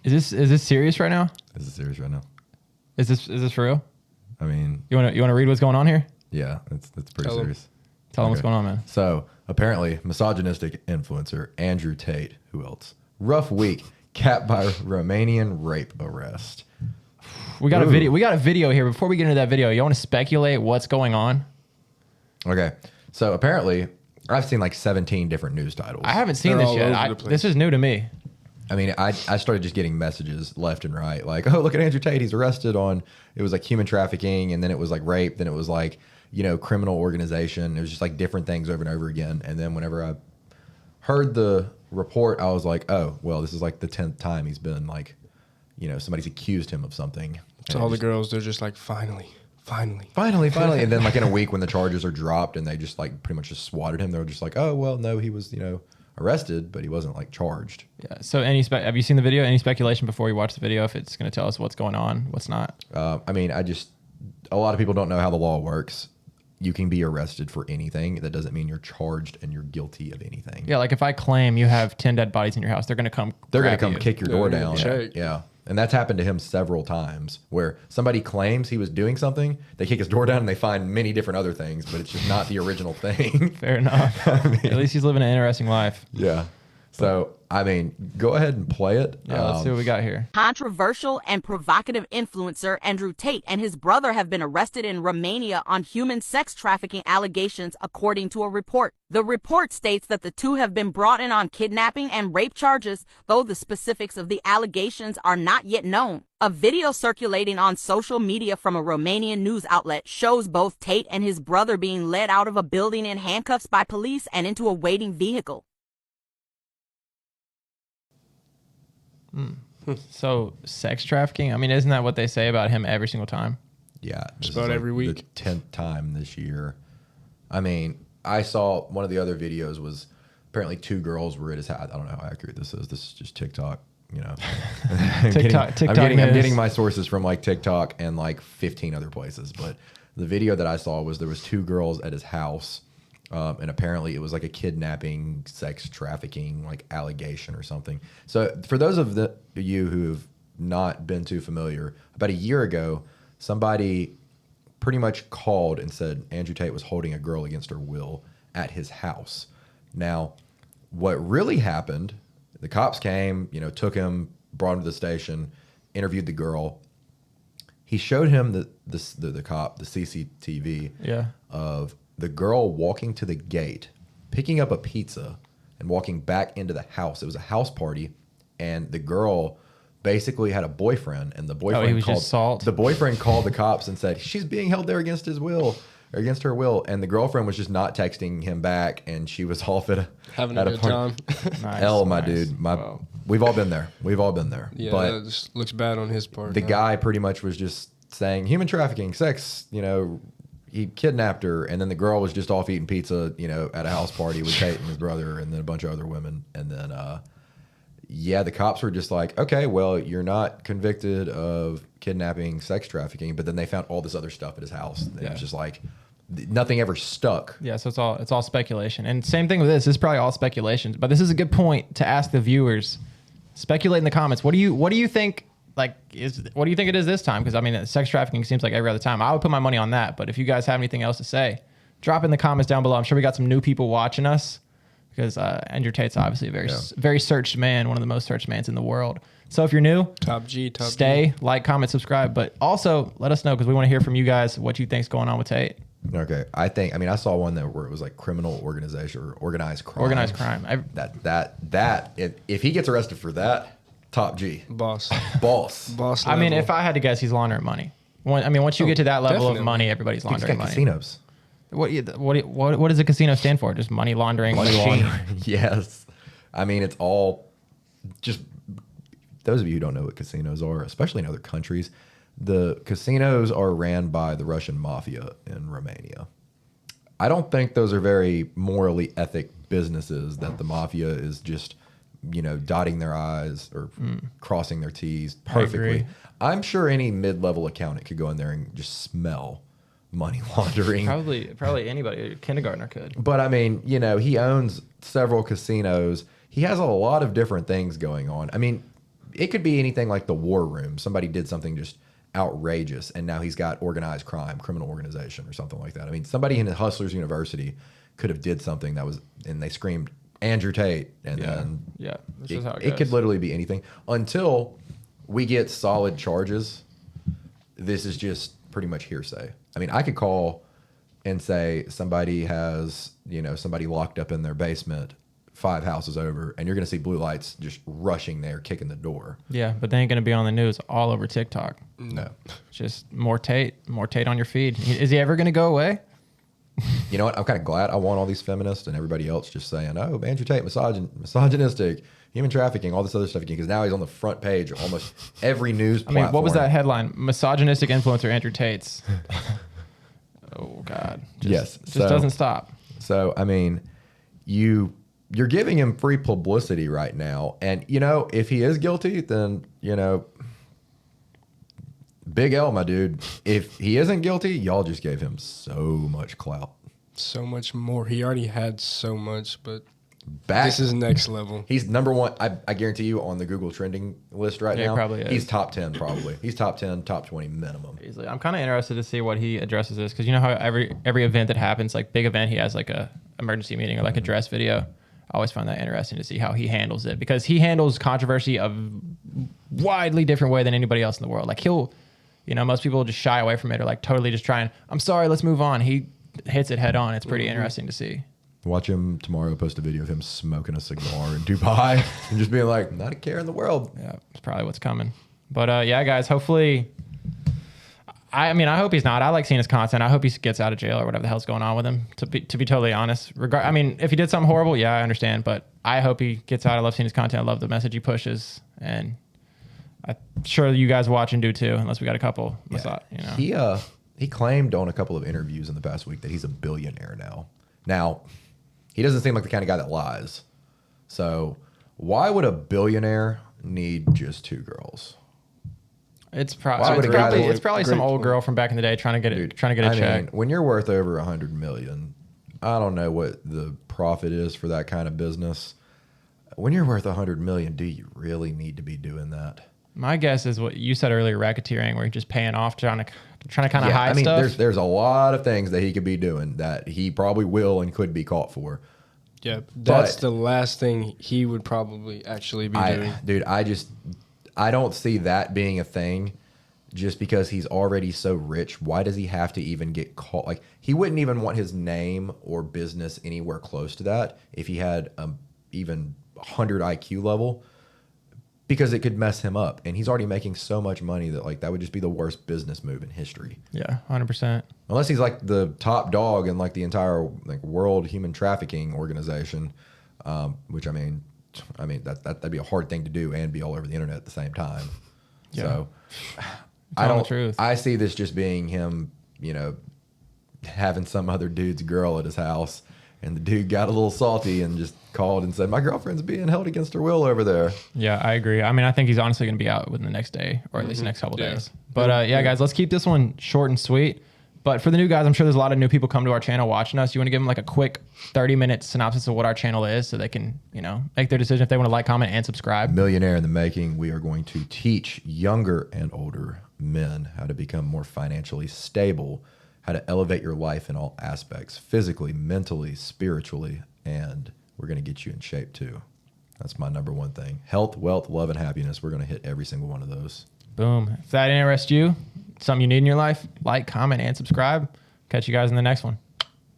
Is this serious right now? This is serious right now. Is this for real? I mean, You wanna read what's going on here? yeah, it's pretty serious. Tell them what's going on, man. So apparently, misogynistic influencer Andrew Tate. Who else? Rough week, capped by Romanian rape arrest. We got a video. We got a video here. Before we get into that video, you want to speculate what's going on? Okay, so apparently, I've seen like 17 different news titles. I haven't seen this yet. This is new to me. I mean, I started just getting messages left and right, like, oh, look at Andrew Tate. He's arrested on, it was like human trafficking, and then it was like rape, then it was like, you know, criminal organization. It was just like different things over and over again. And then whenever I heard the report, I was like, oh, well, this is like the 10th time he's been like, you know, somebody's accused him of something. So all the girls, they're just like, finally. And then like in a week when the charges are dropped and they just like pretty much just swatted him, they're just like, oh, well, no, he was, you know, arrested, but he wasn't like charged. Yeah. So have you seen the video? Any speculation before you watch the video if it's going to tell us what's going on, what's not? I mean, a lot of people don't know how the law works. You can be arrested for anything. That doesn't mean you're charged and you're guilty of anything. Yeah, like if I claim you have 10 dead bodies in your house, they're going to come. They're going to come kick your door down. Check. Yeah. And that's happened to him several times where somebody claims he was doing something, they kick his door down and they find many different other things, but it's just not the original thing. Fair enough. At least he's living an interesting life. Yeah. So, I mean, go ahead and play it. Yeah, let's see what we got here. Controversial and provocative influencer Andrew Tate and his brother have been arrested in Romania on human sex trafficking allegations, according to a report. The report states that the two have been brought in on kidnapping and rape charges, though the specifics of the allegations are not yet known. A video circulating on social media from a Romanian news outlet shows both Tate and his brother being led out of a building in handcuffs by police and into a waiting vehicle. So sex trafficking, I mean, isn't that what they say about him every single time? Yeah. Just about every week. The 10th time this year. I mean, I saw one of the other videos was apparently 2 girls were at his house. I don't know how accurate this is. This is just TikTok, you know. I'm getting my sources from like TikTok and like 15 other places. But the video that I saw was there was 2 girls at his house. And apparently it was like a kidnapping, sex trafficking, like allegation or something. So for those of you who have not been too familiar, about a year ago, somebody pretty much called and said Andrew Tate was holding a girl against her will at his house. Now, what really happened, the cops came, you know, took him, brought him to the station, interviewed the girl. He showed him the cop, the CCTV of the girl walking to the gate, picking up a pizza, and walking back into the house. It was a house party, and the girl basically had a boyfriend, and the boyfriend called the cops and said she's being held there against his will, or against her will, and the girlfriend was just not texting him back, and she was off at having a good time. Dude, we've all been there. Yeah, but that just looks bad on his part. The guy pretty much was just saying human trafficking, sex, you know. He kidnapped her, and then the girl was just off eating pizza, you know, at a house party with Tate and his brother, and then a bunch of other women. And then, the cops were just like, okay, well, you're not convicted of kidnapping, sex trafficking, but then they found all this other stuff at his house. And it was just like, nothing ever stuck. Yeah, so it's all speculation. And same thing with this. This is probably all speculation. But this is a good point to ask the viewers. Speculate in the comments. What do you think? What do you think it is this time? Because I mean, sex trafficking seems like every other time. I would put my money on that. But if you guys have anything else to say, drop in the comments down below. I'm sure we got some new people watching us because Andrew Tate's obviously a very searched man, one of the most searched mans in the world. So if you're new, stay, like, comment, subscribe. But also let us know because we want to hear from you guys what you think's going on with Tate. Okay, I saw one where it was like criminal organization or organized crime. Organized crime. If he gets arrested for that. Top G. Boss. I mean, if I had to guess, he's laundering money. Once you get to that level of money, everybody's laundering money. Casinos. What does a casino stand for? Just money laundering machine. Yes. I mean, it's all just those of you who don't know what casinos are, especially in other countries, the casinos are ran by the Russian mafia in Romania. I don't think those are very morally ethic businesses that the mafia is just, you know, dotting their I's or crossing their T's perfectly. I'm sure any mid-level accountant could go in there and just smell money laundering. Probably anybody, a kindergartner could. But I mean, you know, he owns several casinos. He has a lot of different things going on. I mean, it could be anything like the War Room. Somebody did something just outrageous, and now he's got organized crime, criminal organization, or something like that. I mean, somebody in Hustlers University could have did something that was, and they screamed Andrew Tate, and then this is how it goes. It could literally be anything until we get solid charges. This is just pretty much hearsay. I mean, I could call and say somebody has, somebody locked up in their basement 5 houses over, and you're going to see blue lights just rushing there, kicking the door. Yeah, but they ain't going to be on the news all over TikTok. No. Just more Tate on your feed. Is he ever going to go away? You know what? I'm kind of glad I want all these feminists and everybody else just saying, oh, Andrew Tate, misogynistic, human trafficking, all this other stuff again, because now he's on the front page of almost every news platform. I mean, what was that headline? Misogynistic influencer Andrew Tate's. Oh, God. Just doesn't stop. So, I mean, you're giving him free publicity right now. And, if he is guilty, then, big L, my dude. If he isn't guilty, y'all just gave him so much clout. So much more. He already had so much, but this is next level. He's number one. I guarantee you on the Google trending list right now. He probably is. He's top 10 probably. He's top 10, top 20 minimum. Easily. I'm kind of interested to see what he addresses this, because you know how every event that happens, like big event, he has like a emergency meeting or like a dress video. I always find that interesting to see how he handles it, because he handles controversy a widely different way than anybody else in the world. Like most people just shy away from it or like totally just try and, I'm sorry, let's move on. He hits it head on. It's pretty interesting to see. Watch him tomorrow post a video of him smoking a cigar in Dubai and just being like, not a care in the world. Yeah, it's probably what's coming. But guys, hopefully, I hope he's not. I like seeing his content. I hope he gets out of jail or whatever the hell's going on with him, to be totally honest. If he did something horrible, yeah, I understand. But I hope he gets out. I love seeing his content. I love the message he pushes. And I'm sure you guys watch and do too, unless we got a couple. Yeah. He claimed on a couple of interviews in the past week that he's a billionaire now. Now, he doesn't seem like the kind of guy that lies. So why would a billionaire need just 2 girls? It's probably some old girl from back in the day trying to get a check. When you're worth over $100 million, I don't know what the profit is for that kind of business. When you're worth $100 million, do you really need to be doing that? My guess is what you said earlier, racketeering, where you're just paying off, trying to kind of hide stuff. There's a lot of things that he could be doing that he probably will and could be caught for. Yeah, that's the last thing he would probably actually be doing. Dude, I don't see that being a thing, just because he's already so rich. Why does he have to even get caught? Like, he wouldn't even want his name or business anywhere close to that if he had even 100 IQ level, because it could mess him up. And he's already making so much money that that would just be the worst business move in history. Yeah, 100%. Unless he's like the top dog in like the entire world human trafficking organization, which that'd be a hard thing to do and be all over the internet at the same time. Yeah. So I see this just being him, having some other dude's girl at his house, and the dude got a little salty and just called and said, my girlfriend's being held against her will over there. Yeah, I agree. I think he's honestly going to be out within the next day, or at least the next couple days. But guys, let's keep this one short and sweet. But for the new guys, I'm sure there's a lot of new people come to our channel watching us. You want to give them like a quick 30-minute synopsis of what our channel is, so they can, make their decision if they want to like, comment, and subscribe. Millionaire in the Making. We are going to teach younger and older men how to become more financially stable, how to elevate your life in all aspects, physically, mentally, spiritually, and we're going to get you in shape too. That's my number one thing. Health, wealth, love, and happiness. We're going to hit every single one of those. Boom. If that interests you, something you need in your life, like, comment, and subscribe. Catch you guys in the next one.